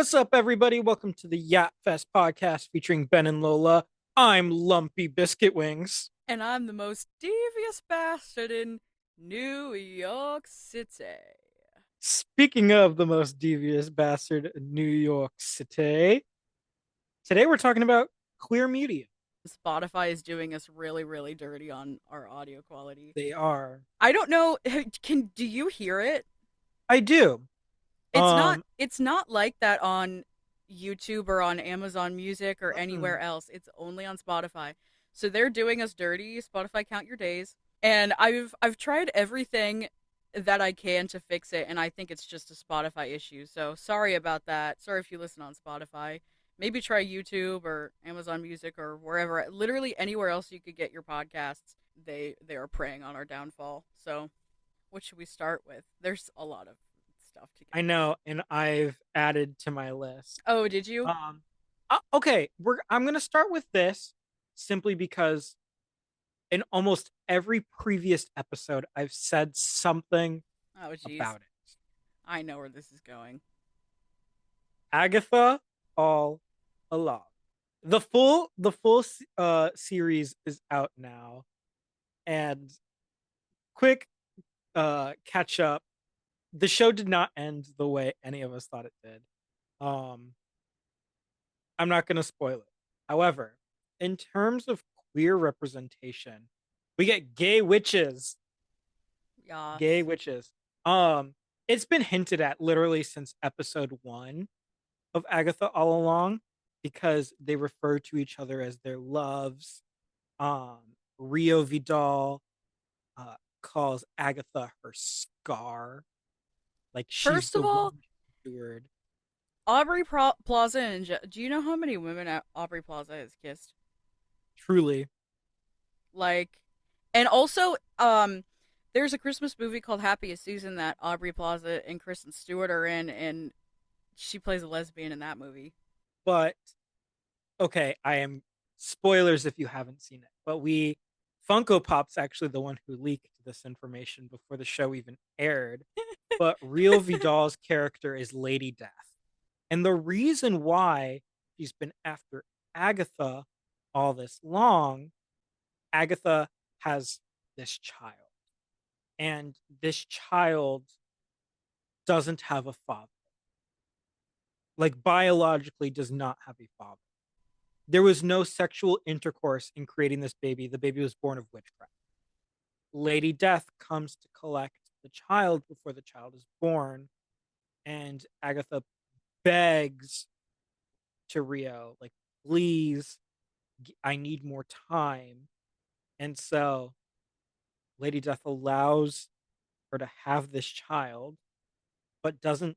What's up, everybody? Welcome to the yapfest podcast featuring Ben and Lola. I'm Lumpy Biscuit Wings. And I'm the most devious bastard in New York City. Speaking of the most devious bastard in New York City, today we're talking about queer media. Spotify is doing us really, really dirty on our audio quality. They are. I don't know. Do you hear it? I do. It's not. Um, It's not like that on YouTube or on Amazon Music or mm, anywhere else. It's only on Spotify. So they're doing us dirty. Spotify, count your days. And I've tried everything that I can to fix it, and I think it's just a Spotify issue. So sorry about that. Sorry if you listen on Spotify. Maybe try YouTube or Amazon Music or wherever, literally anywhere else you could get your podcasts. They are preying on our downfall. So what should we start with? There's a lot of stuff to get I through. know, and I've added to my list. Oh, did you? Um, okay, I'm gonna start with this simply because in almost every previous episode, I've said something Oh, jeez. about it. I know where this is going. Agatha all along. The full series is out now, and quick catch up. The show did not end the way any of us thought it did. Um, I'm not gonna spoil it. However, in terms of queer representation, we get gay witches. Gay Yes. witches. Um, it's been hinted at literally since episode one of Agatha all along because they refer to each other as their loves. Um, Rio Vidal calls Agatha her scar, like she's First the of all, one steward. Plaza and do you know how many women Aubrey Plaza has kissed? Truly, Like, and also, there's a Christmas movie called Happiest Season that Aubrey Plaza and Kristen Stewart are in, and she plays a lesbian in that movie. but okay, I am spoilers if you haven't seen it, but we Funko Pop's actually the one who leaked this information before the show even aired. But Real Vidal's character is Lady Death. And the reason why she's been after Agatha all this long, Agatha has this child. And this child doesn't have a father. Like biologically does not have a father. There was no sexual intercourse in creating this baby. The baby was born of witchcraft. Lady Death comes to collect the child before the child is born, and Agatha begs to Rio, like, please, I need more time. And so Lady Death allows her to have this child, but doesn't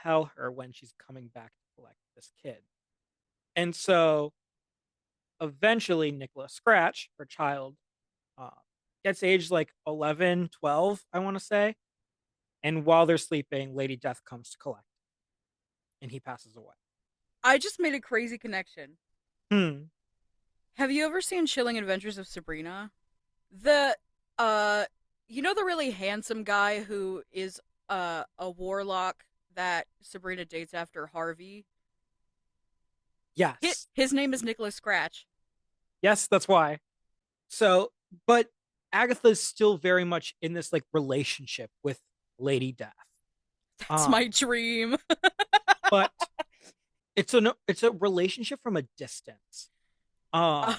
tell her when she's coming back to collect this kid. And so eventually, Nicola Scratch, her child, uh, gets aged like 11, 12, I want to say. And while they're sleeping, Lady Death comes to collect and he passes away. I just made a crazy connection. Hmm. Have you ever seen Chilling Adventures of Sabrina? The, uh, you know the really handsome guy who is a warlock that Sabrina dates after Harvey? Yes. His name is Nicholas Scratch. Yes, that's why. So, but Agatha's still very much in this like relationship with Lady Death. That's Um, my dream. but it's a relationship from a distance. Um,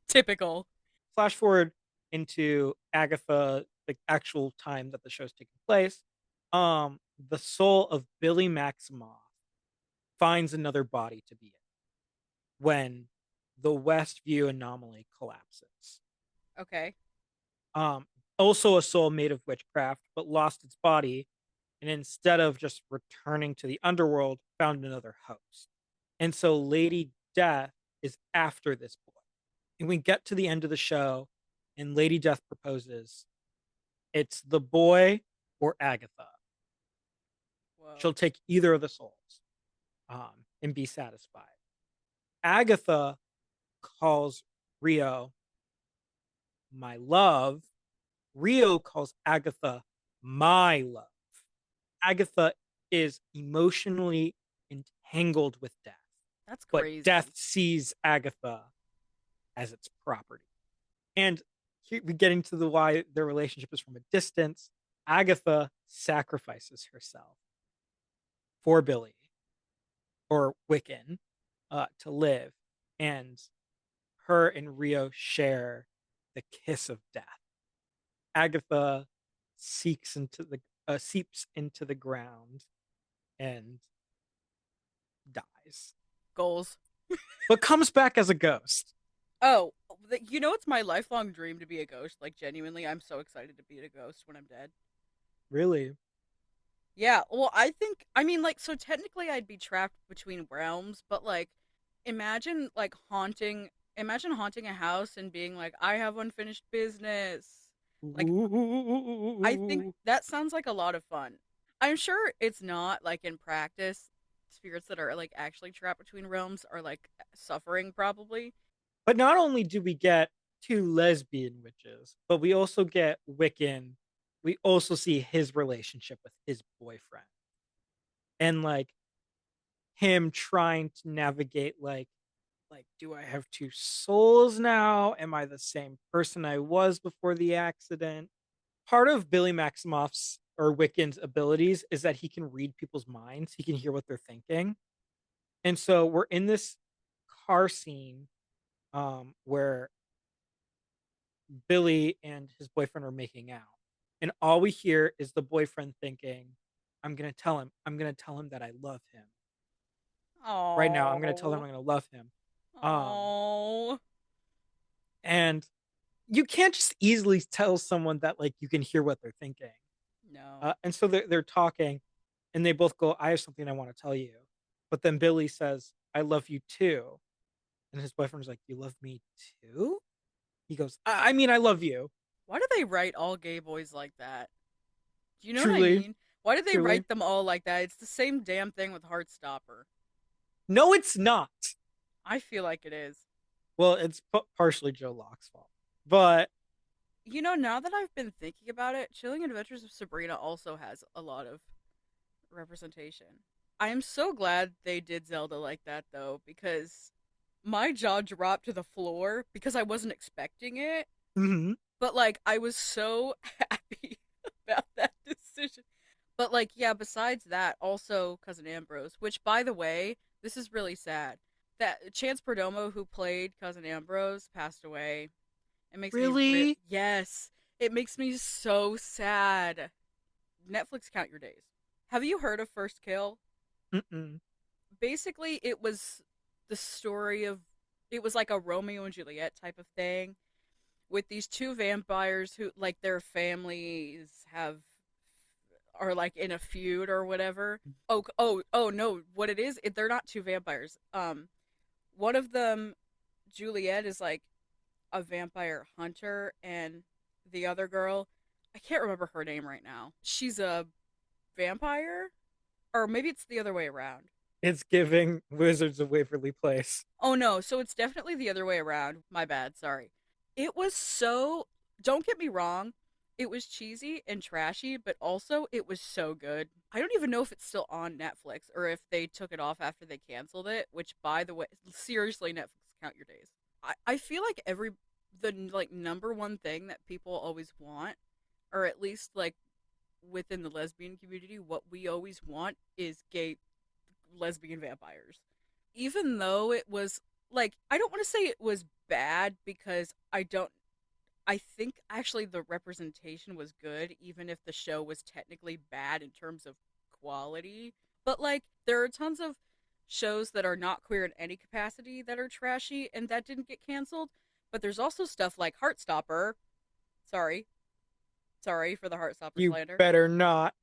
Typical. Flash forward into Agatha, the actual time that the show's taking place. The soul of Billy Maximoff finds another body to be in when the Westview anomaly collapses. Okay. Um, Also a soul made of witchcraft, but lost its body, and instead of just returning to the underworld, found another host. And so Lady Death is after this boy. And we get to the end of the show, and Lady Death proposes. It's the boy or Agatha. Whoa. She'll take either of the souls and be satisfied. Agatha calls Rio my love. Rio calls Agatha my love. Agatha is emotionally entangled with death, That's but death crazy. sees Agatha as its property. And here we get into the why their relationship is from a distance. Agatha sacrifices herself for Billy or Wiccan to live, and her and Rio share the kiss of death. Agatha seeps into the ground and dies, Goals. but comes back as a ghost. Oh, you know it's my lifelong dream to be a ghost. Like genuinely, I'm so excited to be a ghost when I'm dead. Really? Yeah, well, I mean, like, so technically I'd be trapped between realms, but like, imagine like imagine haunting a house and being like, I have unfinished business. Like, I think Ooh. that sounds like a lot of fun. I'm sure it's not like in practice. Spirits that are like actually trapped between realms are like suffering probably. But not only do we get two lesbian witches, but we also get Wiccan. We also see his relationship with his boyfriend and like him trying to navigate like do I have two souls now? Am I the same person I was before the accident? Part of Billy Maximoff's or Wiccan's abilities is that he can read people's minds. He can hear what they're thinking. And so we're in this car scene where Billy and his boyfriend are making out. And all we hear is the boyfriend thinking, I'm gonna tell him that I love him. Right now, I'm gonna tell him Oh, I'm gonna love him. Um, oh, and you can't just easily tell someone that like you can hear what they're thinking. no. And so they're talking, and they both go, "I have something I want to tell you," but then Billy says, "I love you too," and his boyfriend's like, "You love me too?" He goes, I mean, I love you." Why do they write all gay boys like that? Do you know what I Truly, mean? Why do they truly. write them all like that? It's the same damn thing with Heartstopper. No, it's not. I feel like it is. Well, it's partially Joe Locke's fault, but You know, now that I've been thinking about it, Chilling Adventures of Sabrina also has a lot of representation. I am so glad they did Zelda like that though, because my jaw dropped to the floor because I wasn't expecting it. mhm, But like I was so happy about that decision. But like yeah, besides that, also Cousin Ambrose, which by the way, this is really sad. That Chance Perdomo who played Cousin Ambrose passed away. It makes me really? yes, it makes me so sad. Netflix count your days. Have you heard of First Kill? Mm-mm. Basically, it was the story of it was like a Romeo and Juliet type of thing with these two vampires who like their families have are like in a feud or whatever. Oh no, what it is, they're not two vampires. One of them, Juliet, is like a vampire hunter, and the other girl, I can't remember her name right now. She's a vampire, or maybe it's the other way around. It's giving Wizards of Waverly Place. Oh no, so it's definitely the other way around. My bad, sorry. It was so, don't get me wrong, it was cheesy and trashy, but also it was so good. I don't even know if it's still on Netflix or if they took it off after they canceled it, which by the way, seriously, Netflix, count your days. I feel like the like number one thing that people always want, or at least like within the lesbian community, what we always want is gay lesbian vampires. Even though it was like I don't want to say it was bad because I think actually the representation was good even if the show was technically bad in terms of quality. But like there are tons of shows that are not queer in any capacity that are trashy and that didn't get canceled, but there's also stuff like Heartstopper. Sorry. Sorry for the Heartstopper You slander. better not.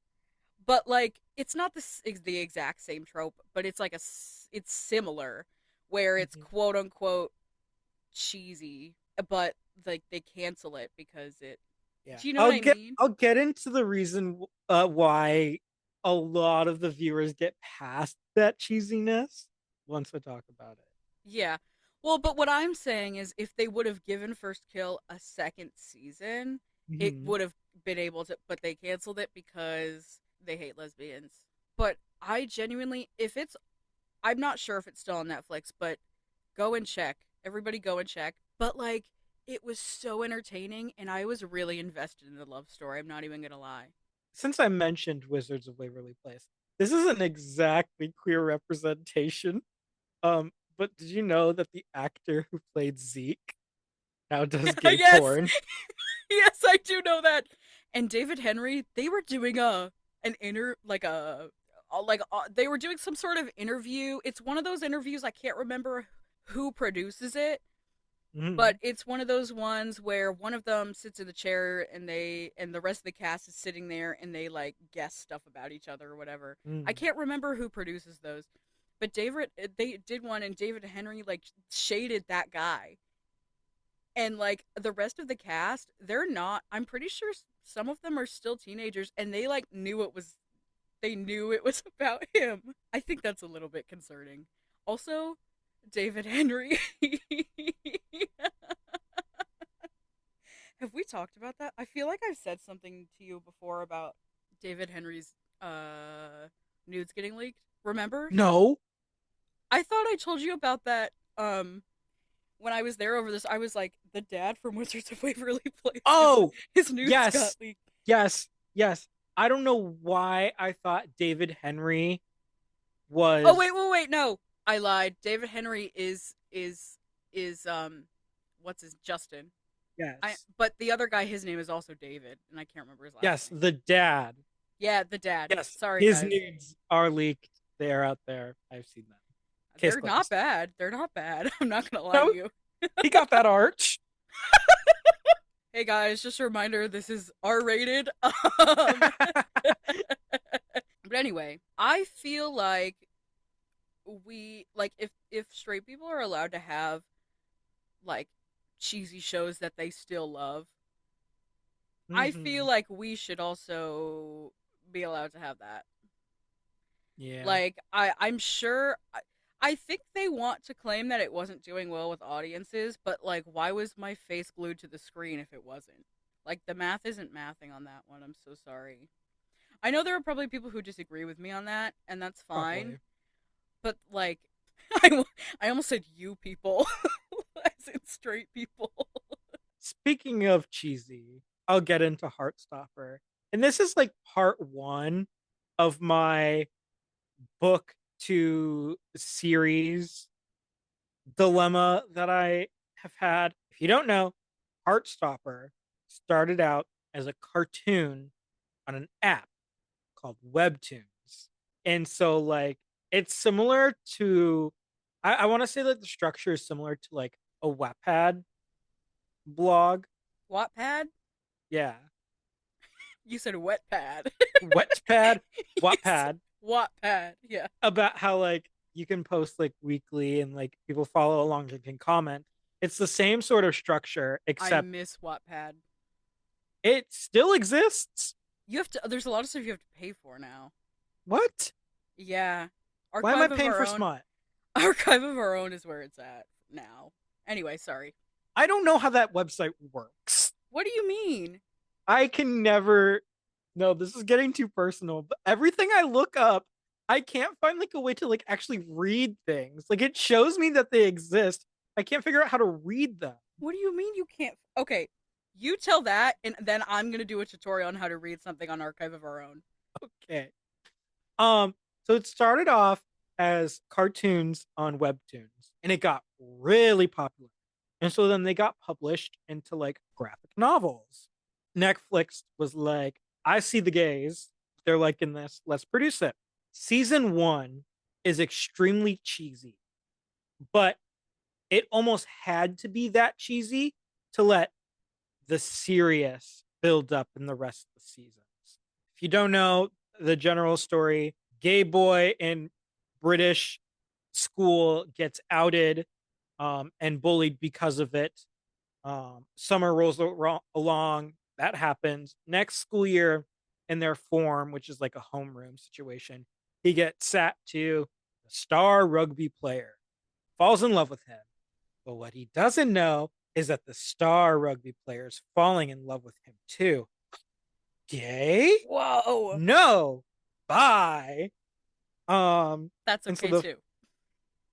But like it's not the exact same trope, but it's like it's similar where it's Mhm. quote unquote cheesy, but like they cancel it because it. Yeah, Do you know what I mean? I'll get into the reason why a lot of the viewers get past that cheesiness once we talk about it. Yeah. Well, but what I'm saying is if they would have given First Kill a second season, it Hmm. would have been able to, but they canceled it because they hate lesbians. But I genuinely, if it's I'm not sure if it's still on Netflix, but go and check. Everybody go and check. But like it was so entertaining and I was really invested in the love story. I'm not even going to lie. Since I mentioned Wizards of Waverly Place, this isn't exactly queer representation. But did you know that the actor who played Zeke now does gay Yes. porn? Yes, I do know that. And David Henry, they were doing an inter like they were doing some sort of interview. It's one of those interviews I can't remember who produces it, but Mm, it's one of those ones where one of them sits in the chair and the rest of the cast is sitting there and they like guess stuff about each other or whatever. I mm. can't remember who produces those, but David they did one and David Henry like shaded that guy. And like the rest of the cast, they're not. I'm pretty sure some of them are still teenagers and they like knew it was about him. I think that's a little bit concerning. Also, David Henry. Have we talked about that? I feel like I've said something to you before about David Henry's nudes getting leaked. Remember? No. I thought I told you about that when I was there over this. I was like, the dad from Wizards of Waverly Place, Oh, his nudes got yes, leaked. yes, yes. I don't know why I thought David Henry Oh was. wait, no. I lied. David Henry is what's his Justin. I Yes, but the other guy, his name is also David, and I can't remember his last yes, name. the dad. Yeah, the dad. Yes, Sorry, his guys. nudes are leaked. They're out there. I've seen them. Case They're not closed. bad. They're not bad. I'm not gonna lie to No, you. he got that arch. Hey guys, just a reminder, this is R rated. But anyway, I feel like we like if straight people are allowed to have like cheesy shows that they still love, I feel Hmm. like we should also be allowed to have that. Yeah. Like I'm sure I think they want to claim that it wasn't doing well with audiences, but like why was my face glued to the screen if it wasn't? Like the math isn't mathing on that one. I'm so sorry. I know there are probably people who disagree with me on that, and that's fine. Probably. But like, I, I almost said you people, as in straight people. Speaking of cheesy, I'll get into Heartstopper. And this is like part one of my book to series dilemma that I have had. If you don't know, Heartstopper started out as a cartoon on an app called Webtoons. And so like it's similar to I want to say that the structure is similar to like a Wattpad blog. Wattpad? Yeah. You said wet pad. Wetpad, You said Wattpad, Wattpad. Yeah, about how like you can post like weekly and like people follow along and can comment. It's the same sort of structure, I except miss Wattpad. it still exists. You have to. There's a lot of stuff you have to pay for now. What? Yeah, Why am I archive of paying our for own. smut? Archive of our own is where it's at now. Anyway, sorry. I don't know how that website works. What do you mean? I can never. No, this is getting too personal. But everything I look up, I can't find like a way to like actually read things. Like it shows me that they exist. I can't figure out how to read them. What do you mean you can't? Okay, you tell that, and then I'm gonna do a tutorial on how to read something on Archive of Our Own. Okay. Um, so it started off as cartoons on webtoons and it got really popular. And so then they got published into like graphic novels. Netflix was like, I see the gays. They're liking this. Let's produce it. Season one is extremely cheesy, but it almost had to be that cheesy to let the serious build up in the rest of the seasons. If you don't know the general story, gay boy in British school gets outed and bullied because of it. Summer rolls along. That happens. Next school year, in their form, which is like a homeroom situation, he gets sat to a star rugby player, falls in love with him. But what he doesn't know is that the star rugby player is falling in love with him too. Gay? Whoa, No. Bye. Um, that's and so okay the too.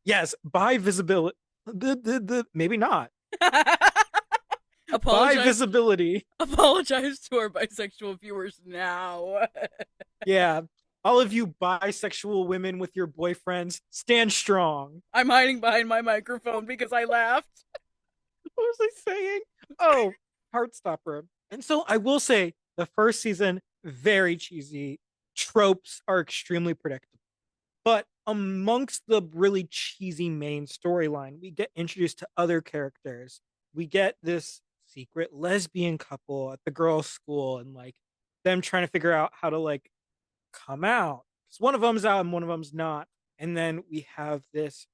Yes, by visibility. Maybe not. By apologize, visibility. apologize to our bisexual viewers now. Yeah. All of you bisexual women with your boyfriends, stand strong. I'm hiding behind my microphone because I laughed. What was I saying? Oh, Heartstopper. And so I will say the first season, very cheesy. Tropes are extremely predictable. But amongst the really cheesy main storyline, we get introduced to other characters. We get this secret lesbian couple at the girls' school and like them trying to figure out how to like come out. Because one of them's out and one of them's not. And then we have this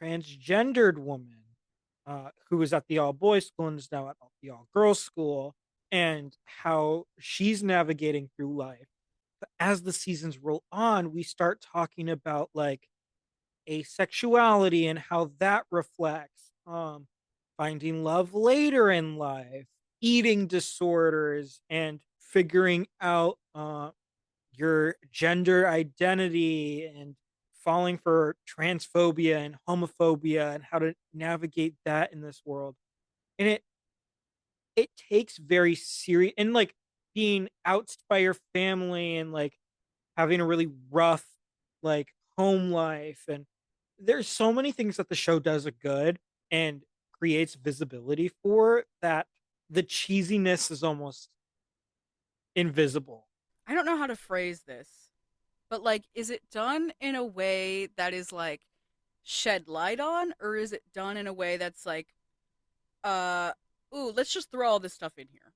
transgendered woman who was at the all boys school and is now at the all girls school, and how she's navigating through life. But as the seasons roll on, we start talking about like asexuality and how that reflects finding love later in life, eating disorders, and figuring out your gender identity and falling for transphobia and homophobia and how to navigate that in this world. And it takes very serious, and like being outed by your family and like having a really rough like home life, and there's so many things that the show does a good and creates visibility for that. The cheesiness is almost invisible. I don't know how to phrase this, but like, is it done in a way that is like shed light on, or is it done in a way that's like, uh, ooh, let's just throw all this stuff in here?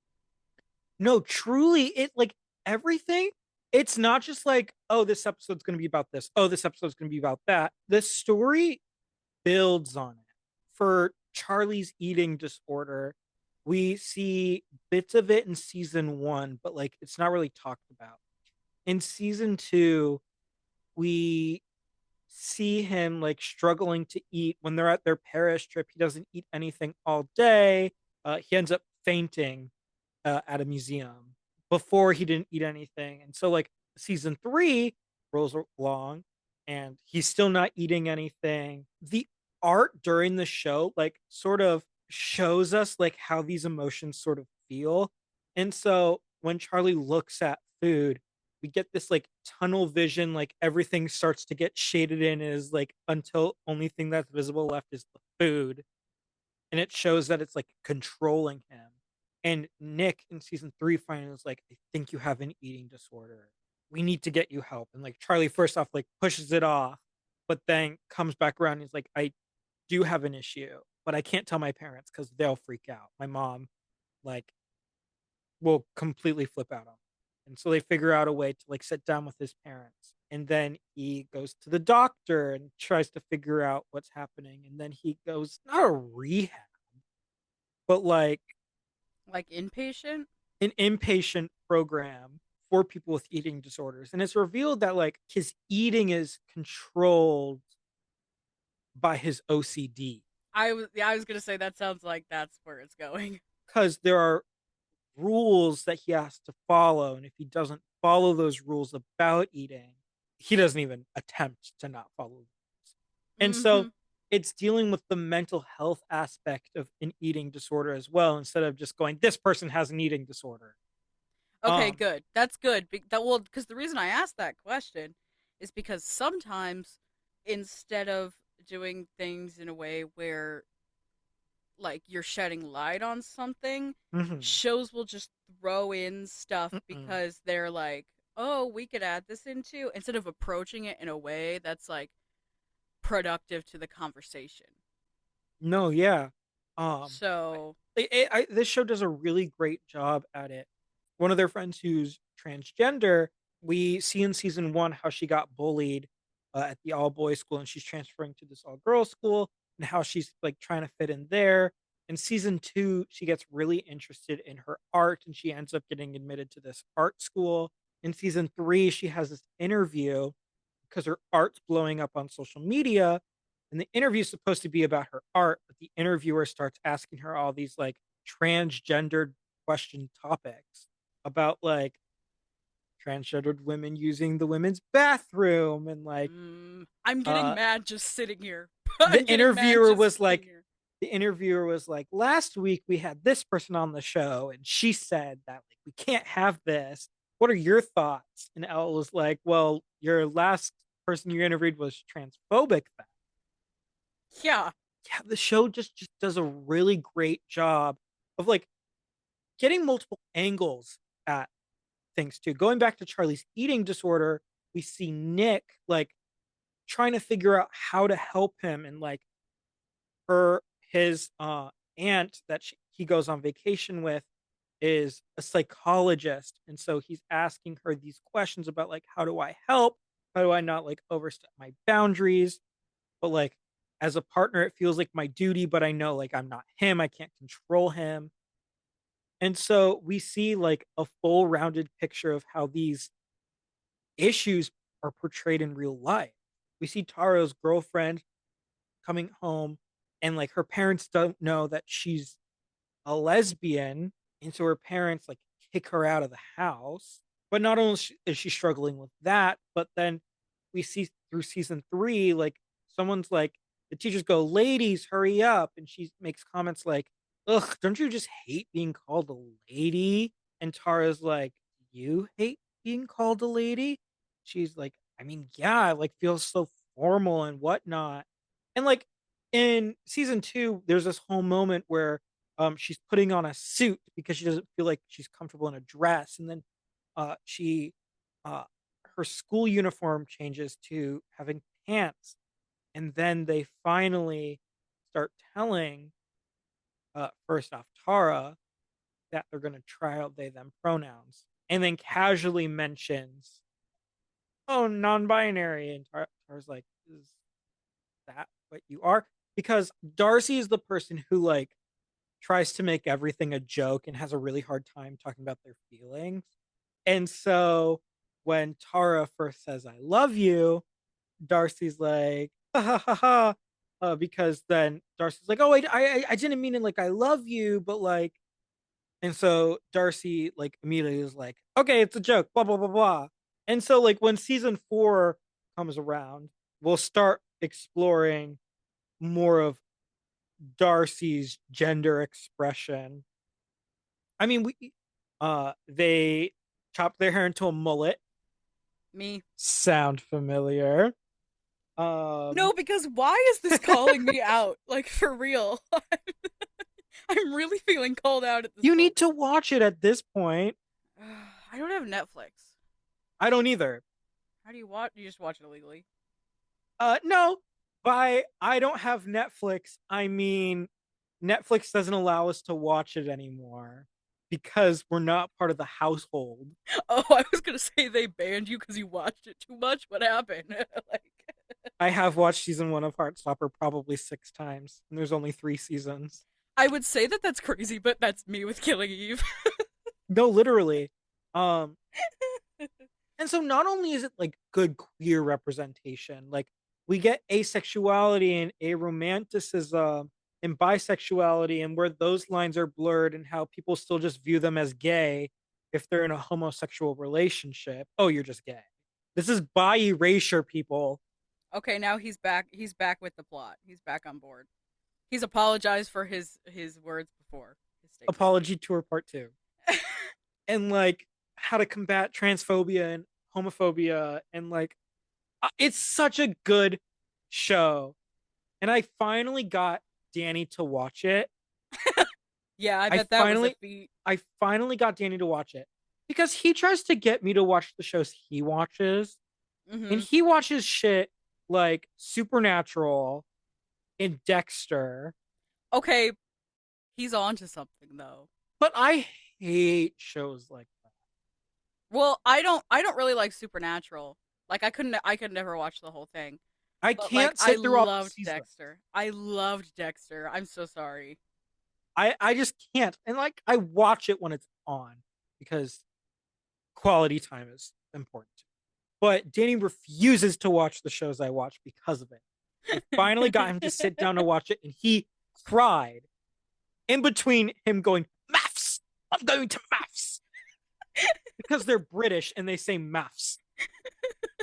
No, truly, it like everything. It's not just like, oh, this episode's going to be about this. Oh, this episode's going to be about that. The story builds on it. For Charlie's eating disorder, we see bits of it in season one, but like it's not really talked about. In season two, we see him like struggling to eat when they're at their Paris trip. He doesn't eat anything all day. He ends up fainting at a museum. Before, he didn't eat anything, and so like season three rolls along, and he's still not eating anything. The art during the show like sort of shows us like how these emotions sort of feel, and so when Charlie looks at food, we get this like tunnel vision, like everything starts to get shaded in is like until only thing that's visible left is the food, and it shows that it's like controlling him. And Nick in season three finally is like, I think you have an eating disorder. We need to get you help. And like Charlie, first off, like pushes it off, but then comes back around and he's like, I do have an issue, but I can't tell my parents because they'll freak out. My mom, like, will completely flip out on him. And so they figure out a way to like sit down with his parents. And then he goes to the doctor and tries to figure out what's happening. And then he goes, not a rehab, but like Like inpatient? an inpatient program for people with eating disorders. And it's revealed that like his eating is controlled by his OCD, I was gonna say that sounds like that's where it's going. because there are rules that he has to follow. And if he doesn't follow those rules about eating, he doesn't even attempt to not follow rules. And so Mm-hmm. it's dealing with the mental health aspect of an eating disorder as well, instead of just going, this person has an eating disorder. Okay, Um, good. That's good. That well, because the reason I asked that question is because sometimes instead of doing things in a way where like you're shedding light on something, mhm, shows will just throw in stuff mm-mm. because they're like, "Oh, we could add this into," instead of approaching it in a way that's like productive to the conversation. No, yeah. Um, So, this show does a really great job at it. One of their friends who's transgender, we see in season one how she got bullied at the all boys school, and she's transferring to this all girls school, and how she's like trying to fit in there. In season two, she gets really interested in her art, and she ends up getting admitted to this art school. In season three, she has this interview because her art's blowing up on social media, and the interview is supposed to be about her art, but the interviewer starts asking her all these like transgendered question topics about like transgendered women using the women's bathroom, and like I'm getting uh mad just sitting here. the I'm getting mad interviewer just was sitting like here. last week we had this person on the show and she said that like we can't have this. What are your thoughts? And Elle was like, well, your last person you interviewed was transphobic then. Yeah. Yeah, the show just does a really great job of like getting multiple angles at things too. Going back to Charlie's eating disorder, we see Nick like trying to figure out how to help him, and like his aunt that he goes on vacation with is a psychologist, and so he's asking her these questions about like how do I help, how do I not like overstep my boundaries, but like as a partner it feels like my duty, but I know like I'm not him, I can't control him. And so we see like a full rounded picture of how these issues are portrayed in real life. We see Taro's girlfriend coming home, and like her parents don't know that she's a lesbian, and so her parents like kick her out of the house. But not only is she struggling with that, but then we see through season 3 like someone's like, the teachers go, ladies hurry up, and she makes comments like, ugh, don't you just hate being called a lady? And Tara's like, you hate being called a lady? She's like, I mean, yeah, it like feels so formal and whatnot. And like in season 2 there's this whole moment where she's putting on a suit because she doesn't feel like she's comfortable in a dress, and then she uh, her school uniform changes to having pants, and then they finally start telling first off Tara that they're going to try out they them pronouns, and then casually mentions, oh, non-binary, and Tara's like, is that what you are? Because Darcy is the person who like tries to make everything a joke and has a really hard time talking about their feelings. And so when Tara first says I love you, Darcy's like ha ha ha ha, because then Darcy's like, oh wait, I didn't mean it like I love you, but like, and so Darcy like immediately is like, okay, it's a joke, blah blah blah blah. And so like when season 4 comes around, we'll start exploring more of Darcy's gender expression. I mean, we they chopped their hair into a mullet. Me. Sound familiar? No, Um, because why is this calling me out? Like, for real. I'm really feeling called out at this you need moment. to watch it at this point. I don't have Netflix. I don't either. How do you watch? You just watch it illegally. No, by I don't have Netflix, I mean Netflix doesn't allow us to watch it anymore because we're not part of the household. Oh, I was gonna say they banned you because you watched it too much. What happened? Like, I have watched season 1 of Heartstopper probably 6 times, and there's only 3 seasons. I would say that that's crazy, but that's me with Killing Eve. No, literally. Um, and so not only is it like good queer representation, like we get asexuality and aromanticism and bisexuality, and where those lines are blurred and how people still just view them as gay if they're in a homosexual relationship. Oh, you're just gay. This is bi erasure, people. Okay, now he's back. He's back with the plot. He's back on board. He's apologized for his words before his statement. Apology tour part 2. And like how to combat transphobia and homophobia, and like it's such a good show. And I finally got Danny to watch it. Yeah, I I bet that was a finally feat. I finally got Danny to watch it because he tries to get me to watch the shows he watches, and Mm-hmm. he watches shit like Supernatural and Dexter. Okay, he's on to something though. But I hate shows like that. Well, I don't really like Supernatural. Like I could never watch the whole thing. I But like can't I sit through all the loved seasons. Dexter. I loved Dexter. I'm so sorry. I just can't. And like I watch it when it's on because quality time is important. But Danny refuses to watch the shows I watch because of it. I finally got him to sit down to watch it, and he cried in between him going, maths, I'm going to maths. because they're British and they say maths.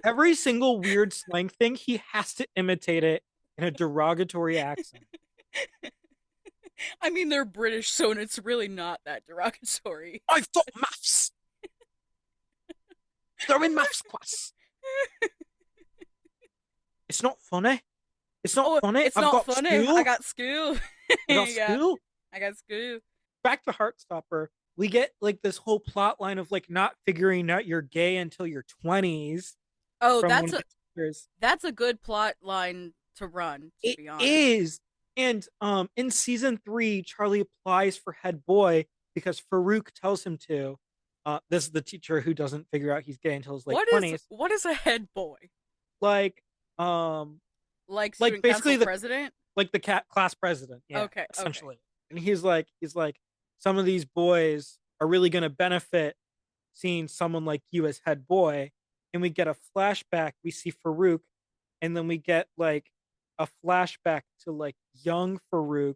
Every single weird slang thing, he has to imitate it in a derogatory accent. I mean, they're British, so it's really not that derogatory. I've taught maths. They're in maths class. It's not funny. It's not Oh, funny. it's I've not got funny. I school. got school. I got Yeah, school. I got school. Back to Heartstopper. We get like this whole plot line of like not figuring out you're gay until your 20s Oh, from one of the teachers. that's a good plot line to run, to It be honest. is. And in season 3, Charlie applies for head boy because Farouk tells him to. This is the teacher who doesn't figure out he's gay until his late 20s. What is a head boy? Like um Like like student basically council the president? class president, yeah, Okay, okay. essentially. And he's like some of these boys are really going to benefit seeing someone like you as head boy. And we get a flashback, we see Farouk, and then we get like a flashback to like young Farouk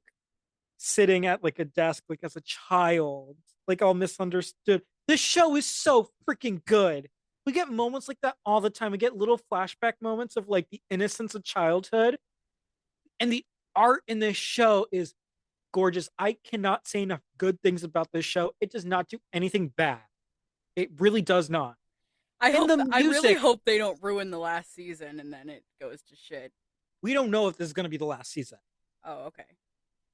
sitting at like a desk like as a child, like all misunderstood. This show is so freaking good. We get moments like that all the time. We get little flashback moments of like the innocence of childhood, and the art in this show is gorgeous. I cannot say enough good things about this show. It does not do anything bad. It really does not. And the I really music, hope they don't ruin the last season and then it goes to shit. we don't know if this is going to be the last season. Oh, okay.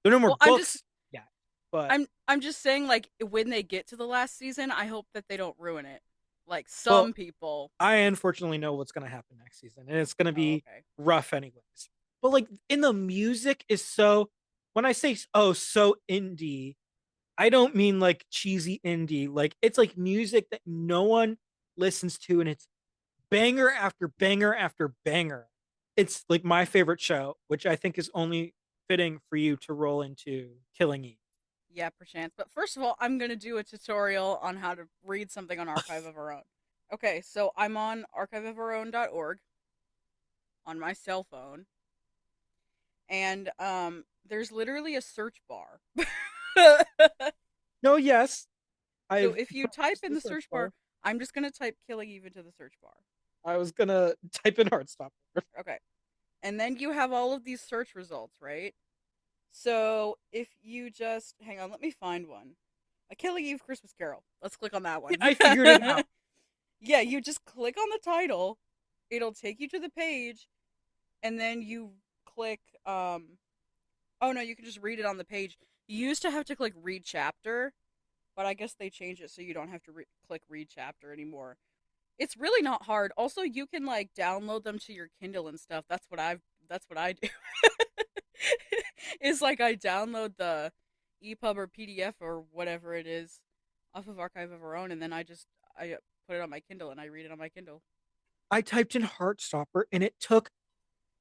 There are no more Well, books yet, but I'm just saying, like, when they get to the last season, I hope that they don't ruin it. Like well, some people. I unfortunately know what's going to happen next season, and it's going to Oh, be okay. rough anyways. But like in the music is so, when I say oh so indie, I don't mean like cheesy indie. Like it's like music that no one listens to, and it's banger after banger after banger. It's like my favorite show, which I think is only fitting for you to roll into Killing Eve. Yeah, perchance. But first of all, I'm gonna do a tutorial on how to read something on Archive of Our Own. Okay, so I'm on archiveofourown.org on my cell phone, and there's literally a search bar. No, yes, So I've if you type used in the the search search bar, bar. I'm just gonna type Killing Eve into the search bar. I was gonna type in Heartstopper. Okay. And then you have all of these search results, right? So if you just hang on, let me find one. A Killing Eve Christmas Carol. Let's click on that one. I figured it out. Yeah, you just click on the title. It'll take you to the page, and then you click. Oh no, you can just read it on the page. You used to have to click read chapter, but I guess they changed it so you don't have to click read chapter anymore. It's really not hard. Also, you can like download them to your Kindle and stuff. That's what I do. It's like I download the EPUB or PDF or whatever it is off of Archive of Our Own, and then I put it on my Kindle and I read it on my Kindle. I typed in Heartstopper, and it took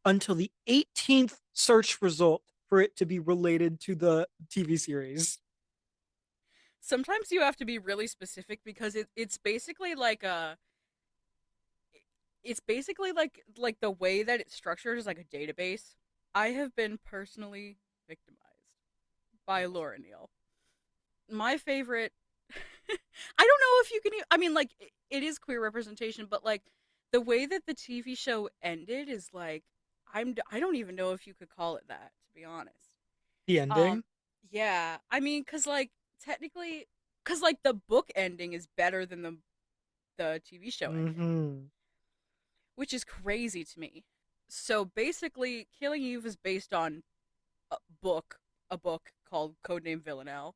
until the 18th search result for it to be related to the TV series. Sometimes you have to be really specific because it's basically like a it's basically like the way that it's structured is like a database. I have been personally victimized by Laura Neal. My favorite I don't know if you can I mean like it is queer representation, but like the way that the TV show ended is like I don't even know if you could call it that, to be honest. The Um ending. yeah, I mean cuz like technically cuz like the book ending is better than the TV show ending, Mm-hmm. which is crazy to me. So basically, Killing Eve is based on a a book called Codename Villanelle.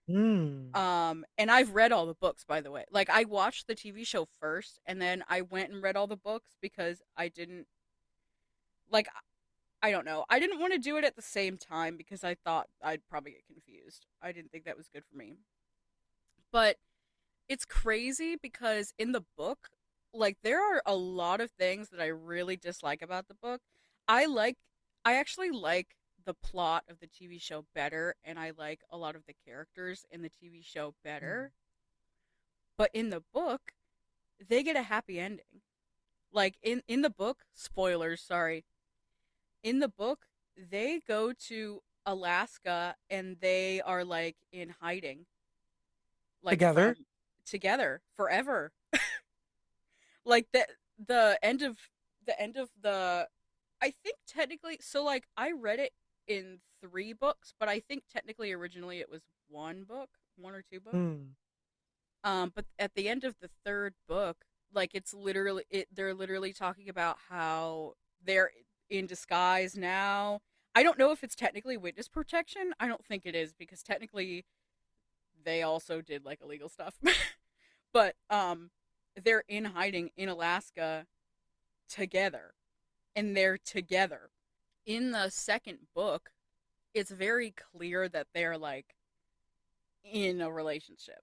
Mm. And I've read all the books, by the way. Like I watched the TV show first, and then I went and read all the books because I didn't like. I don't know. I didn't want to do it at the same time because I thought I'd probably get confused. I didn't think that was good for me. But it's crazy because in the book, like there are a lot of things that I really dislike about the book. I like I actually like the plot of the TV show better and I like a lot of the characters in the TV show better. But in the book, they get a happy ending. Like in the book, spoilers, sorry. In the book, they go to Alaska and they are like in hiding like Together. together forever. Like the end of the I think technically, so like I read it in 3 books, but I think technically originally it was 1 book, 1 or 2 books. Hmm. But at the end of the 3rd book, like it's literally they're literally talking about how they're in disguise now. I don't know if it's technically witness protection. I don't think it is because technically they also did like illegal stuff. But they're in hiding in Alaska together, and they're together. In the 2nd book, it's very clear that they're like in a relationship.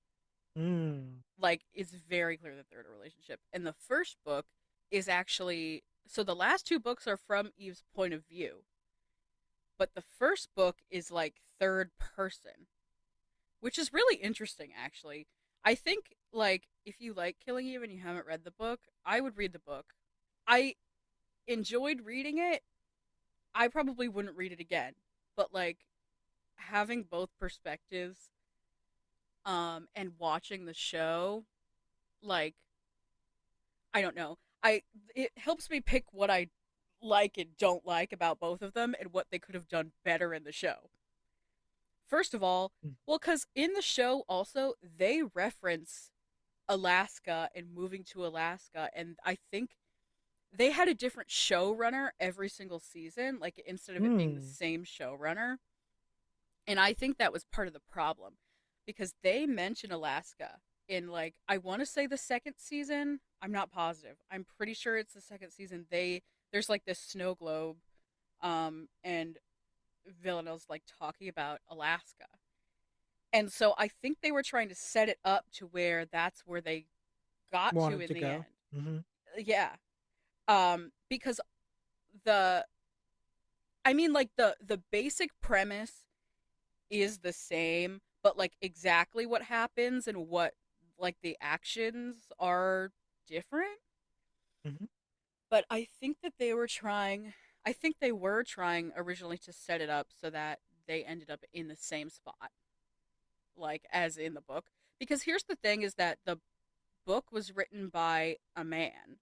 Hmm. Like it's very clear that they're in a relationship. And the 1st book is actually, so the last 2 books are from Eve's point of view, but the 1st book is like 3rd person, which is really interesting actually. I think like if you like Killing Eve and you haven't read the book, I would read the book. I enjoyed reading it. I probably wouldn't read it again, but like having both perspectives and watching the show, like I don't know. I It helps me pick what I like and don't like about both of them and what they could have done better in the show. First of all, Hmm. well, because in the show also they reference Alaska and moving to Alaska, and I think they had a different showrunner every single season, like instead of it being the Hmm. same showrunner. And I think that was part of the problem because they mention Alaska in like I want to say the 2nd season. I'm not positive. I'm pretty sure it's the 2nd season. There's like this snow globe, and Villanelle's like talking about Alaska. And so I think they were trying to set it up to where that's where they got to Wanted in to the go. end. Hmm. Yeah. Because the I mean like the basic premise is the same, but like exactly what happens and what like the actions are different. Hmm. But I think they were trying originally to set it up so that they ended up in the same spot, like as in the book. Because here's the thing is that the book was written by a man.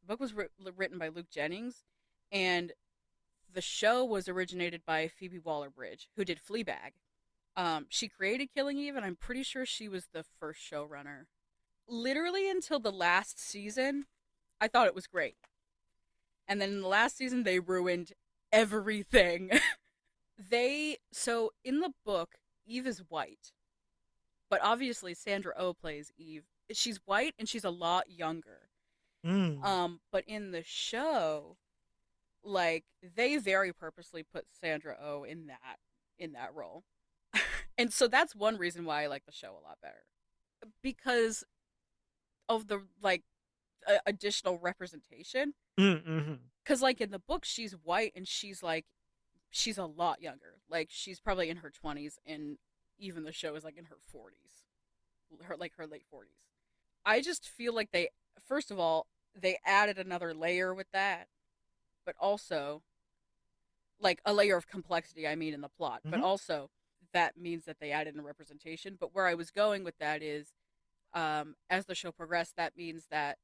The book was written by Luke Jennings, and the show was originated by Phoebe Waller-Bridge, who did Fleabag. She created Killing Eve, and I'm pretty sure she was the first showrunner. Literally until the last season, I thought it was great. And then in the last season, they ruined everything. So in the book, Eve is white, but obviously Sandra Oh plays Eve. She's white and she's a lot younger. Hmm. But in the show, like they very purposely put Sandra Oh in that role. And so that's one reason why I like the show a lot better because of the like additional representation. Mm-hmm. Because like in the book, she's white and she's a lot younger. Like she's probably in her 20s, and even the show is like in her 40s, her late 40s. I just feel like they first of all they added another layer with that, but also like a layer of complexity. I mean, in the plot, but Hmm. also that means that they added in representation. But where I was going with that is, as the show progressed, that means that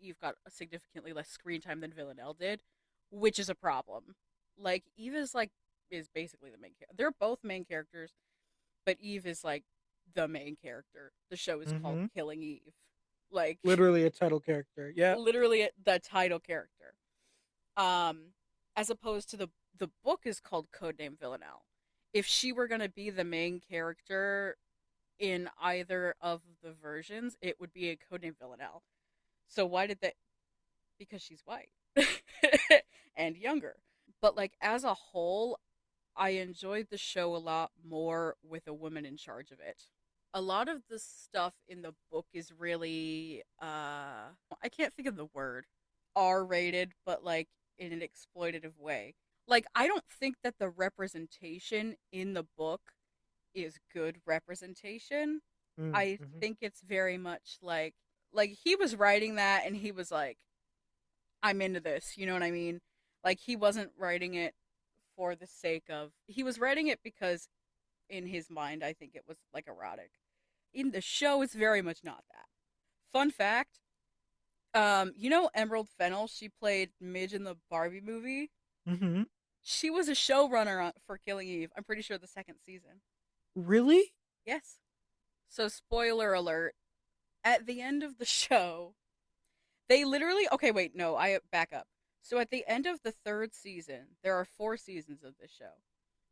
Eve got a significantly less screen time than Villanelle did, which is a problem. Like Eve is basically the main character. They're both main characters, but Eve is like the main character. The show is called Hmm. Killing Eve. Like Literally a title character. Yeah. literally the title character. Um as opposed to the book is called Codename Villanelle. If she were going to be the main character in either of the versions, it would be a Codename Villanelle. So why did they because she's white and younger. But like as a whole, I enjoyed the show a lot more with a woman in charge of it. A lot of the stuff in the book is really I can't think of the word R-rated, but like in an exploitative way. Like I don't think that the representation in the book is good representation. I Mm-hmm. think it's very much like he was writing that and he was like I'm into this, you know what I mean? Like he wasn't writing it for the sake of he was writing it because in his mind I think it was like erotic. in the show, it's very much not that. Fun fact, you know Emerald Fennell? She played Midge in the Barbie movie. Mm-hmm. She was a showrunner for Killing Eve. I'm pretty sure the second season. Really? Yes. So spoiler alert, at the end of the show, they literally okay, wait, no, I back up. So at the end of the third season, there are 4 seasons of this show.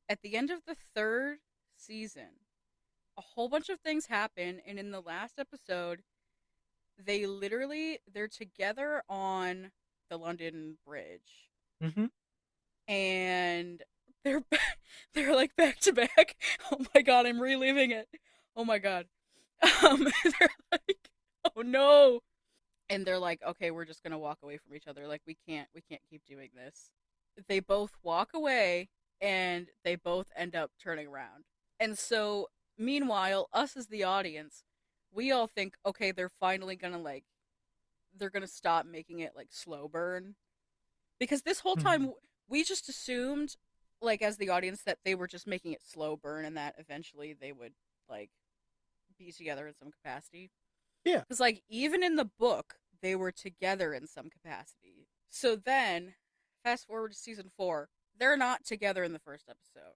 At the end of the third season, a whole bunch of things happen, and in the last episode, they're together on the London Bridge, Mm-hmm. and they're they're like back to back. Oh my god, I'm reliving it. Oh my god. They're like, oh no, and they're like, okay, we're just gonna walk away from each other. Like we can't keep doing this. They both walk away, and they both end up turning around. And so, meanwhile, us as the audience, we all think, okay, they're finally gonna they're gonna stop making it like slow burn, because this whole Mm-hmm. time we just assumed, like as the audience, that they were just making it slow burn and that eventually they would like be together in some capacity. Yeah. Because, like, even in the book, they were together in some capacity. So then, fast forward to season 4, they're not together in the first episode.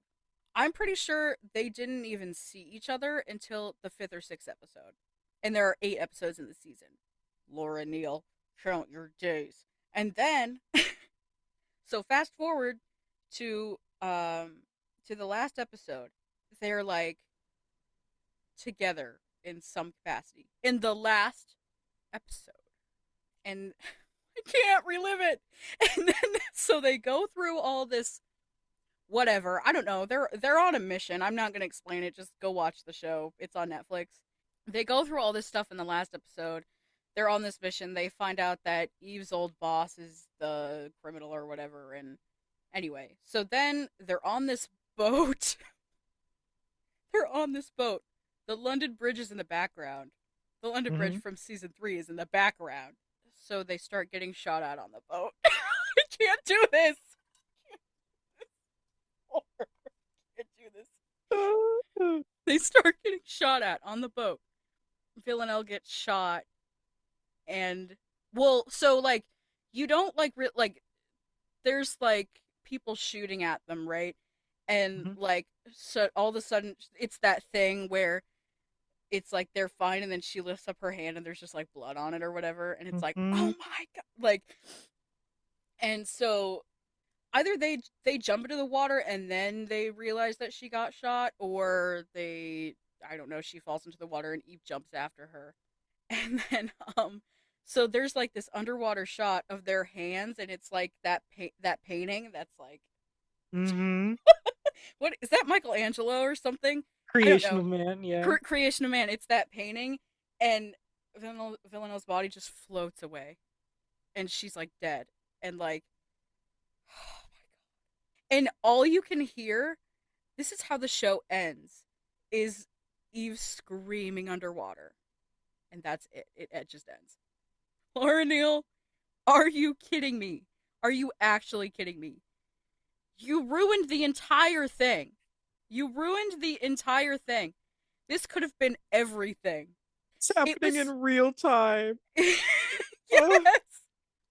I'm pretty sure they didn't even see each other until the 5th or 6th episode. And there are 8 episodes in the season. Laura Neal, count your days. And then, so fast forward to the last episode, they're like together in some capacity in the last episode, and I can't relive it. And then so they go through all this, whatever, I don't know, they're on a mission. I'm not going to explain it, just go watch the show, it's on Netflix. They go through all this stuff in the last episode. They're on this mission. They find out that Eve's old boss is the criminal or whatever, and anyway, so then they're on this boat. They're on this boat. The London Bridge is in the background. The London Bridge Mm-hmm. from season 3 is in the background. So they start getting shot at on the boat. I can't do this. I can't do this. They start getting shot at on the boat. Villanelle gets shot, and well, so like you don't like there's like people shooting at them, right? And Mm-hmm. like so all of a sudden it's that thing where it's like they're fine, and then she lifts up her hand and there's just like blood on it or whatever, and it's like, Mm-hmm. oh my god, like, and so either they jump into the water and then they realize that she got shot, or they, I don't know, she falls into the water and Eve jumps after her. And then so there's like this underwater shot of their hands, and it's like that painting that's like, Mm-hmm. what is that, Michelangelo or something? I don't Creation know. of man. Yeah. Creation of man. It's that painting, and Villanelle's body just floats away, and she's like dead, and like, oh my god! And all you can hear, this is how the show ends, is Eve screaming underwater, and that's it. It just ends. Laura Neal, are you kidding me? Are you actually kidding me? You ruined the entire thing. You ruined the entire thing. This could have been everything. It's It happening in was. real time. Yes.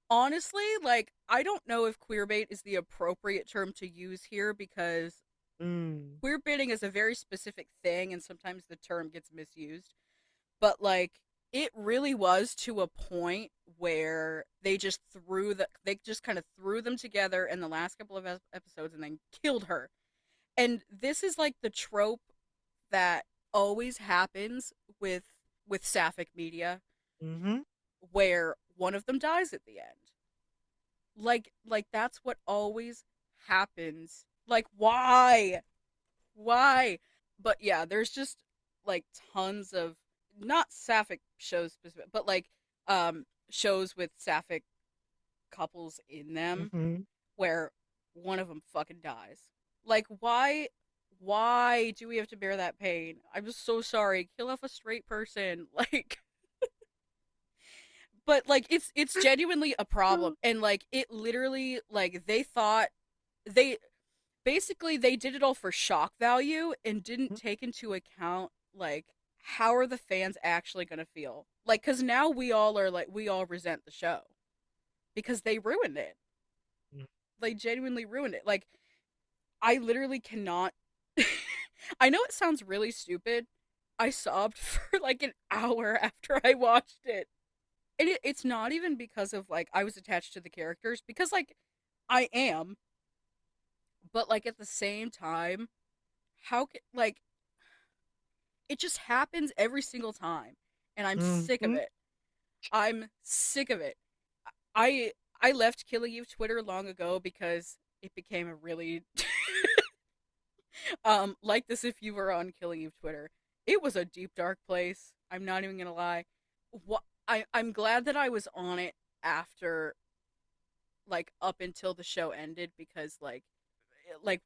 Honestly, like, I don't know if queerbait is the appropriate term to use here, because Mm. queerbaiting is a very specific thing and sometimes the term gets misused. But like, it really was to a point where they just kind of threw them together in the last couple of episodes and then killed her. And this is like the trope that always happens with sapphic media, Mm-hmm. where one of them dies at the end. Like that's what always happens. Like, why? But yeah, there's just like tons of, not sapphic shows specific, but like shows with sapphic couples in them, Mm-hmm. where one of them fucking dies. Like, why do we have to bear that pain? I'm just so sorry. Kill off a straight person. Like, but like it's genuinely a problem, and like it literally, like, they thought, they basically they did it all for shock value and didn't take into account like how are the fans actually going to feel? Like, because now we all are like, we all resent the show because they ruined it. Mm. They genuinely ruined it. Like, I literally cannot. I know it sounds really stupid. I sobbed for like an hour after I watched it. And it's not even because of like I was attached to the characters, because like I am, but like at the same time, how can like it just happens every single time, and I'm sick of Mhm. it. I'm sick of it. I left Killing Eve Twitter long ago because it became a really like this if you were on Killing Eve Twitter. It was a deep dark place. I'm not even gonna lie. What I'm glad that I was on it after like up until the show ended, because like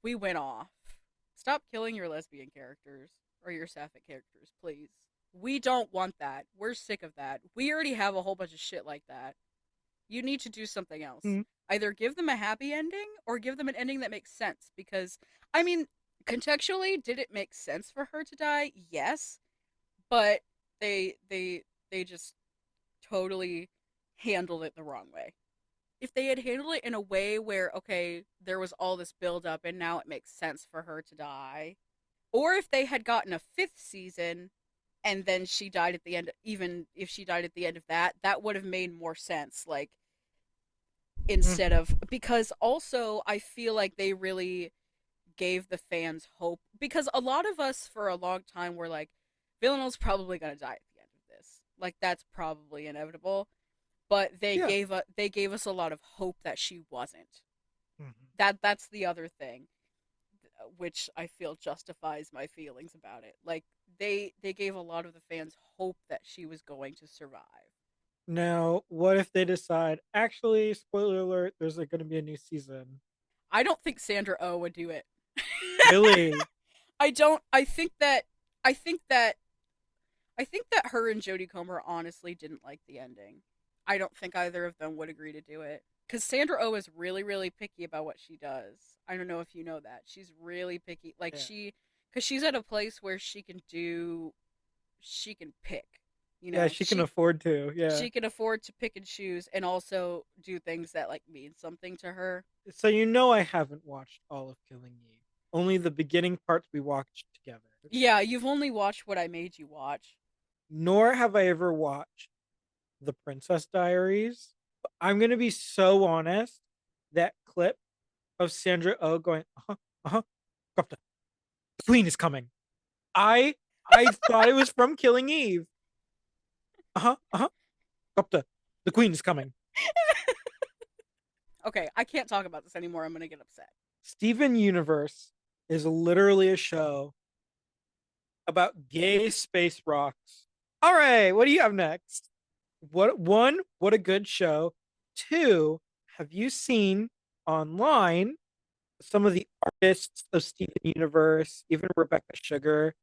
we went off. Stop killing your lesbian characters or your sapphic characters, please. We don't want that. We're sick of that. We already have a whole bunch of shit like that. You need to do something else. Mm. Either give them a happy ending or give them an ending that makes sense. Because, I mean, contextually, did it make sense for her to die? Yes, but they just totally handled it the wrong way. If they had handled it in a way where, okay, there was all this build up and now it makes sense for her to die, or if they had gotten a fifth season and then she died at the end, even if she died at the end of that, that would have made more sense. Like, instead Mhm. of, because also I feel like they really gave the fans hope, because a lot of us for a long time were like, Villanelle's probably gonna die at the end of this. Like, that's probably inevitable. But Yeah. they gave us a lot of hope that she wasn't. Mhm. That's the other thing, which I feel justifies my feelings about it. Like, they gave a lot of the fans hope that she was going to survive. Now, what if they decide, actually, spoiler alert, there's going to be a new season? I don't think Sandra Oh would do it. Really? I don't. I think that I think that her and Jodie Comer honestly didn't like the ending. I don't think either of them would agree to do it. Because Sandra Oh is really, really picky about what she does. I don't know if you know that. She's really picky. Like, Yeah. because she's at a place where she can pick. You Yeah, know, she can afford to. Yeah. she can afford to pick and choose and also do things that like mean something to her. So you know I haven't watched all of Killing Eve. Only the beginning parts we watched together. Yeah, you've only watched what I made you watch. Nor have I ever watched The Princess Diaries. But I'm gonna be so honest. That clip of Sandra Oh going, uh-huh, Gupta, the queen is coming. I I thought it was from Killing Eve. Gupta, the queen is coming. Okay, I can't talk about this anymore. I'm gonna get upset. Steven Universe is literally a show about gay space rocks. All right, what do you have next? What a good show. Two, have you seen online some of the artists of Steven Universe, even Rebecca Sugar,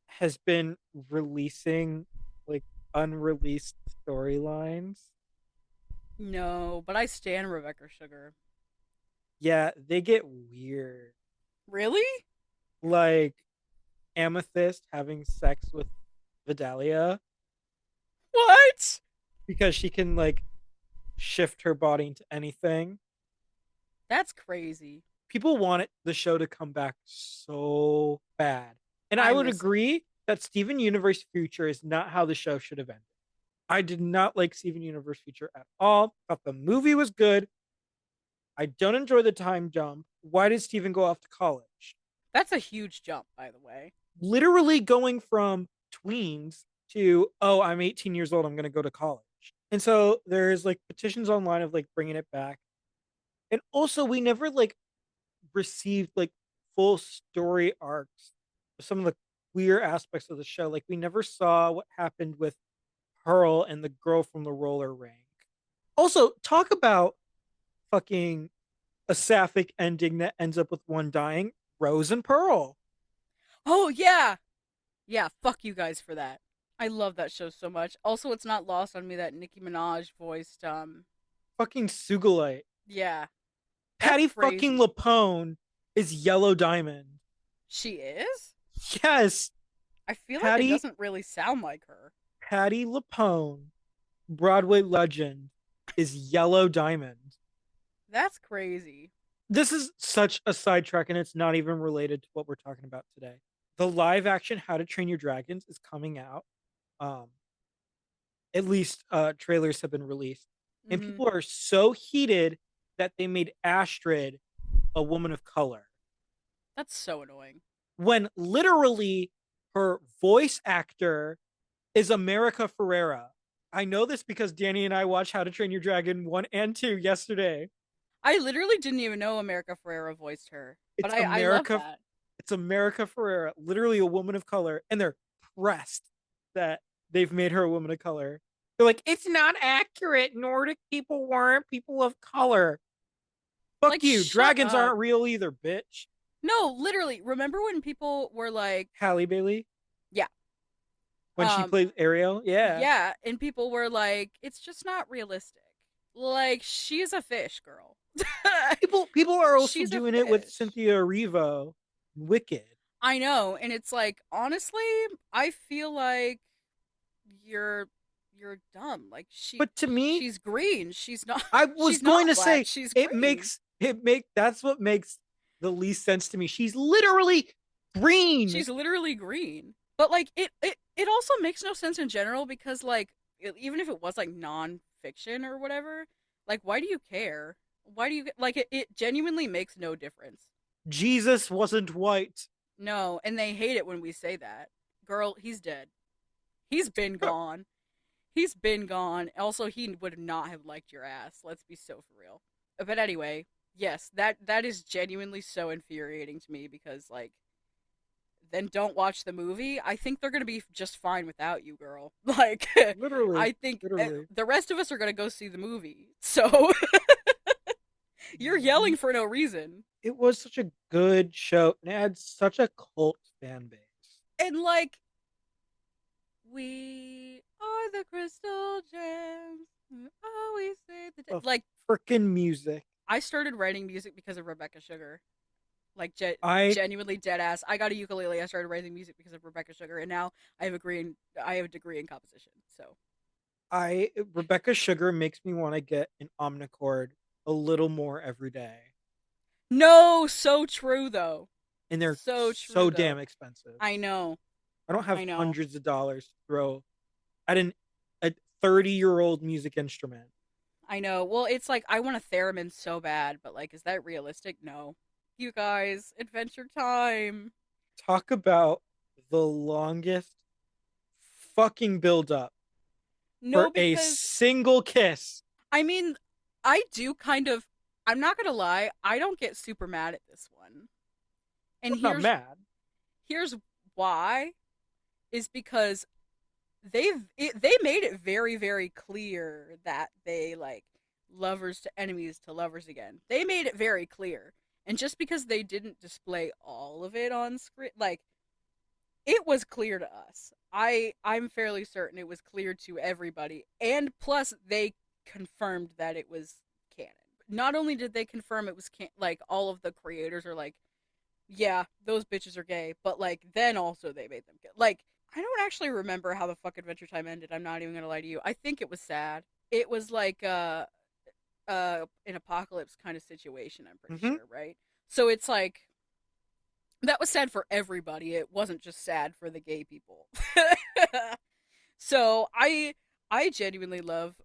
has been releasing like unreleased storylines? No, but I stand Rebecca Sugar. Yeah, they get weird. Really? Like Amethyst having sex with Vidalia What? because she can like shift her body into anything. That's crazy. People want the show to come back so bad. And I I would miss it. agree that Steven Universe Future is not how the show should have ended. I did not like Steven Universe Future at all. Thought the movie was good. I don't enjoy the time jump. Why did Steven go off to college? That's a huge jump, by the way. Literally going from tweens to, oh, I'm 18 years old. I'm going to go to college. And so there's like petitions online of like bringing it back. And also, we never like received like full story arcs of some of the queer aspects of the show. Like we never saw what happened with Pearl and the girl from the roller rink. Also, talk about fucking a sapphic ending that ends up with one dying. Rose and Pearl. Oh yeah. Yeah, fuck you guys for that. I love that show so much. Also, it's not lost on me that Nicki Minaj voiced Fucking Sugalite. yeah. That's Patty fucking crazy. Lapone is Yellow Diamond. She is? Yes. I feel like it Patty doesn't really sound like her. Patty LuPone, Broadway legend, is Yellow Diamond. That's crazy. This is such a sidetrack, and it's not even related to what we're talking about today. The live action How to Train Your Dragons is coming out. Um, at least trailers have been released, and Hmm. people are so heated that they made Astrid a woman of color That's so annoying. when literally her voice actor is America Ferrera. I know this because Danny and I watched How to Train Your Dragon 1 and 2 yesterday. I literally didn't even know America Ferrera voiced her, but It's I love America that. it's America Ferrera, literally a woman of color, and they're pressed that they've made her a woman of color. They're like, it's not accurate. Nordic people weren't people of color. Fuck Like, you. shut Dragons up. aren't real either, bitch. No, literally. Remember when people were like, Halle Bailey yeah, when she um, played Ariel. Yeah. yeah, and people were like, it's just not realistic. Like, she's a fish, girl. People are also She's a doing it with fish. Cynthia Erivo, Wicked. I know, and it's like, honestly, I feel like you're you're dumb. Like But to me, she's green. She's not I was she's going not to black. say She's it green. makes it make that's what makes the least sense to me. She's literally green. She's literally green. But like it also makes no sense in general because like even if it was like non-fiction or whatever, like why do you care? Why do you like it genuinely makes no difference. Jesus wasn't white. No, and they hate it when we say that. Girl, he's dead. He's been gone. He's been gone. Also, he would not have liked your ass. Let's be so for real. But anyway, yes, that is genuinely so infuriating to me because like then don't watch the movie. I think they're gonna be just fine without you, girl. Like, Literally, I think literally. the rest of us are gonna go see the movie. So you're yelling for no reason. It was such a good show and it had such a cult fan base. And like, we are the crystal gems. We always say The like freaking music. I started writing music because of Rebecca Sugar. Like I genuinely dead ass. I got a ukulele. I started writing music because of Rebecca Sugar, and now I have a degree in composition. So I Rebecca Sugar makes me want to get an omnichord a little more every day. no, so true though. And they're So true so damn though. expensive. I know. I don't have I know. hundreds of dollars to throw at a 30-year-old music instrument. I know. Well, it's like I want a theremin so bad, but like, is that realistic? No. You guys, Adventure Time. Talk about the longest fucking build up No, for a because single kiss. I mean, I do kind of. I'm not gonna lie. I don't get super mad at this one, and I'm not mad. here's why is because they made it very very clear that they like lovers to enemies to lovers again. They made it very clear. And just because they didn't display all of it on screen, like it was clear to us. I'm fairly certain it was clear to everybody. And plus they confirmed that it was canon. Not only did they confirm it was like all of the creators are like, yeah, those bitches are gay, but like then also they made them gay. Like I don't actually remember how the fuck Adventure Time ended. I'm not even gonna lie to you. I think it was sad. It was like an apocalypse kind of situation, I'm pretty Mm-hmm. sure, right? So it's like that was sad for everybody. It wasn't just sad for the gay people. So I genuinely love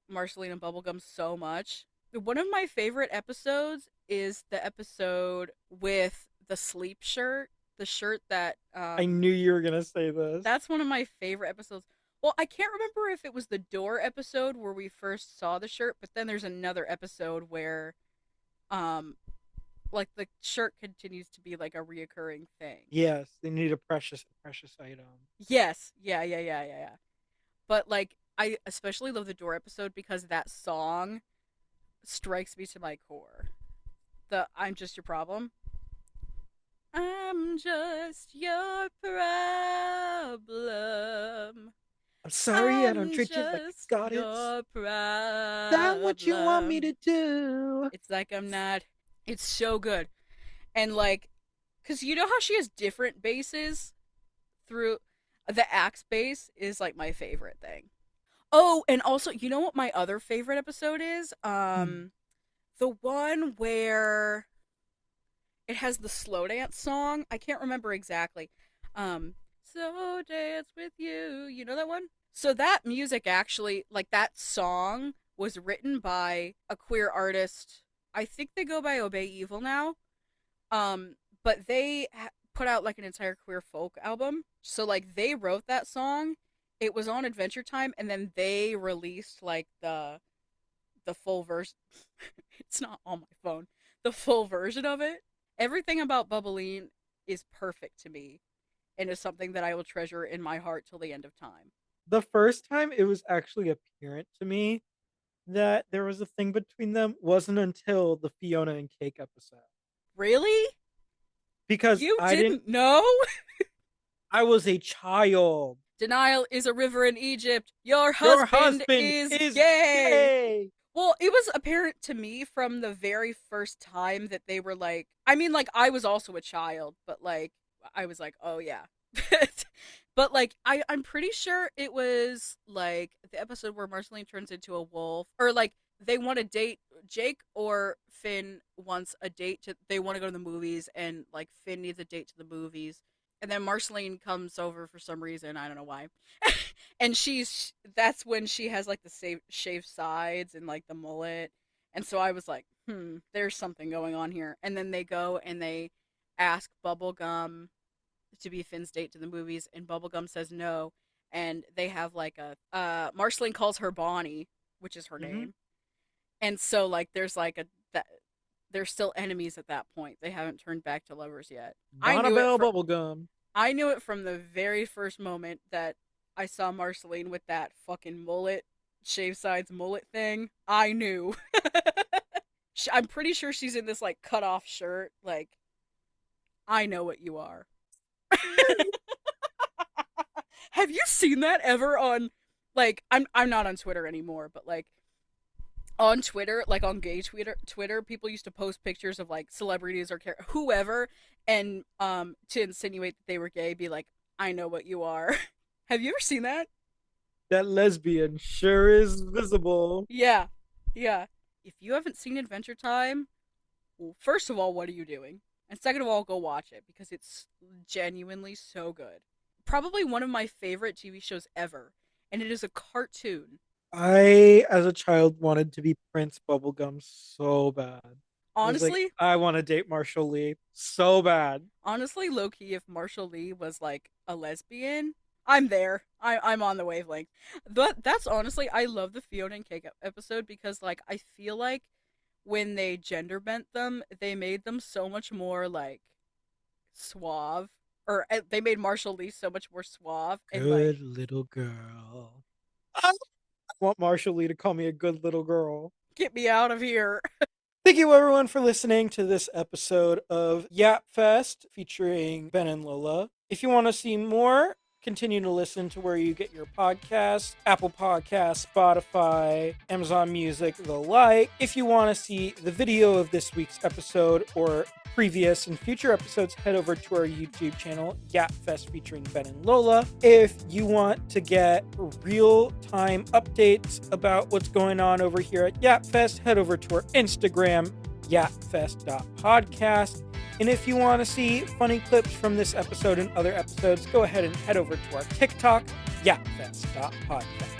Marceline Bubblegum so much. One of my favorite episodes is the episode with the sleep shirt, the shirt that I knew you were gonna say this. that's one of my favorite episodes. Well, I can't remember if it was the door episode where we first saw the shirt, but then there's another episode where um like the shirt continues to be like a reoccurring thing. Yes, they need a precious item. Yes. Yeah. But like I especially love the door episode because that song strikes me to my core. The I'm just your problem. I'm just your problem. I'm sorry I don't I'm treat you like a just goddess. your Is that what you want me problem. to do? It's like I'm not. It's so good. And like, because you know how she has different basses through. The axe bass is like my favorite thing. Oh, and also, you know what my other favorite episode is? Hmm. The one where it has the slow dance song. I can't remember exactly. Slow dance with you. You know that one? So that music actually, like that song, was written by a queer artist. I think they go by Obey Evil now. But they put out like an entire queer folk album. So like they wrote that song. It was on Adventure Time, and then they released like the full version. It's not on my phone. The full version of it. Everything about Bubbling is perfect to me, and is something that I will treasure in my heart till the end of time. The first time it was actually apparent to me that there was a thing between them wasn't until the Fiona and Cake episode. Really? Because You didn't know? I was a child. Denial is a river in Egypt. Your Your husband husband is is gay. gay. Well, it was apparent to me from the very first time that they were like, I mean, like, I was also a child, but like, I was like, oh yeah. But like, I'm pretty sure it was like the episode where Marceline turns into a wolf, or like they want to date. Jake or Finn wants a date to, they want to go to the movies, and like Finn needs a date to the movies. And then Marceline comes over for some reason, I don't know why. And that's when she has like the shaved sides and like the mullet. And so I was like, there's something going on here. And then they go and they ask Bubblegum to be Finn's date to the movies, and Bubblegum says no. And they have like a Marceline calls her Bonnie, which is her Mm-hmm. name. And so like there's like a that they're still enemies at that point. They haven't turned back to lovers yet. I knew it Bonnabelle from Bubblegum. I knew it from the very first moment that I saw Marceline with that fucking mullet, shave sides mullet thing. I knew. I'm pretty sure she's in this like cut off shirt. Like, I know what you are. Have you seen that ever on like I'm not on Twitter anymore, but like on Twitter, like on gay Twitter, people used to post pictures of like celebrities or whoever, and to insinuate that they were gay, be like, "I know what you are." Have you ever seen that? That lesbian sure is visible. Yeah, yeah. If you haven't seen Adventure Time, well, first of all, what are you doing? And second of all, go watch it because it's genuinely so good. Probably one of my favorite TV shows ever, and it is a cartoon. I, as a child, wanted to be Prince Bubblegum so bad. I was like, Honestly, I want to date Marshall Lee so bad. honestly, low key, if Marshall Lee was like a lesbian, I'm there. I'm on the wavelength. But that's honestly, I love the Fiona and Cake episode because like I feel like when they gender bent them, they made them so much more like suave, or they made Marshall Lee so much more suave and like Good little girl. I want Marshall Lee to call me a good little girl. get me out of here. Thank you, everyone, for listening to this episode of Yapfest featuring Ben and Lola. If you want to see more, continue to listen to where you get your podcasts: Apple Podcasts, Spotify, Amazon Music, the like. If you want to see the video of this week's episode or previous and future episodes, head over to our YouTube channel, Yapfest featuring Ben and Lola. If you want to get real-time updates about what's going on over here at Yapfest, head over to our Instagram, yapfest.podcast. And if you want to see funny clips from this episode and other episodes, go ahead and head over to our TikTok, yapfest.podcast.